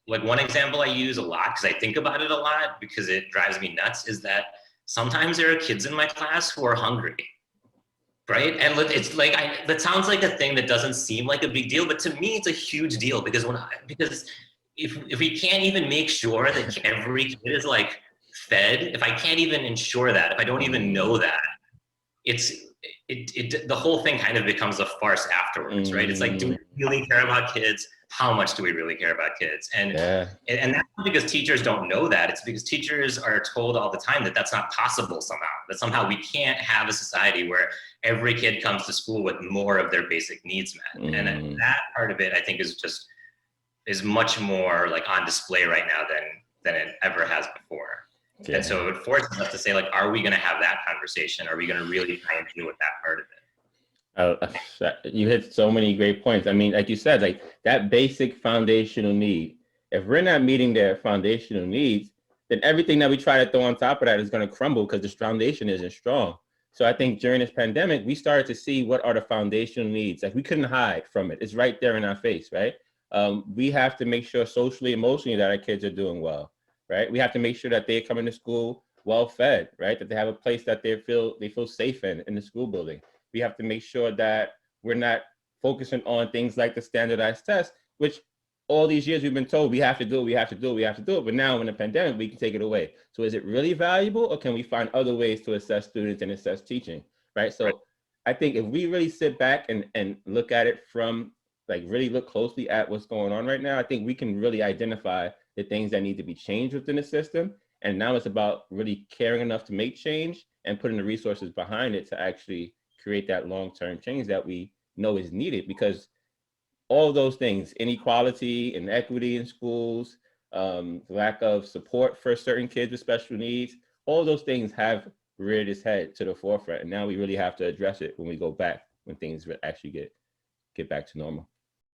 like one example I use a lot because I think about it a lot because it drives me nuts is that sometimes there are kids in my class who are hungry, right? And it's like that sounds like a thing that doesn't seem like a big deal, but to me it's a huge deal because because if we can't even make sure that every kid is like fed, if I can't even ensure that, if I don't even know that, it's the whole thing kind of becomes a farce afterwards, right? It's like, do we really care about kids? How much do we really care about kids? Yeah. And that's not because teachers don't know that. It's because teachers are told all the time that that's not possible somehow. That somehow we can't have a society where every kid comes to school with more of their basic needs met. And that part of it, I think, is much more like on display right now than it ever has before. Yeah. And so it forces us to say, like, are we going to have that conversation? Are we going to really try and deal with that part of it? You hit so many great points. I mean, like you said, like that basic foundational need. If we're not meeting their foundational needs, then everything that we try to throw on top of that is going to crumble because the foundation isn't strong. So I think during this pandemic, we started to see what are the foundational needs. Like we couldn't hide from it. It's right there in our face, right? We have to make sure socially, emotionally that our kids are doing well, right? We have to make sure that they're coming to school well fed, right? That they have a place that they feel safe in the school building. We have to make sure that we're not focusing on things like the standardized test, which all these years we've been told we have to do it, we have to do it, we have to do it. But now in the pandemic, we can take it away. So is it really valuable, or can we find other ways to assess students and assess teaching, right? So I think if we really sit back and look at it from, like, really look closely at what's going on right now, I think we can really identify the things that need to be changed within the system. And now it's about really caring enough to make change and putting the resources behind it to actually create that long-term change that we know is needed, because all of those things, inequality, inequity in schools, lack of support for certain kids with special needs, all those things have reared its head to the forefront. And now we really have to address it when we go back, when things actually get back to normal.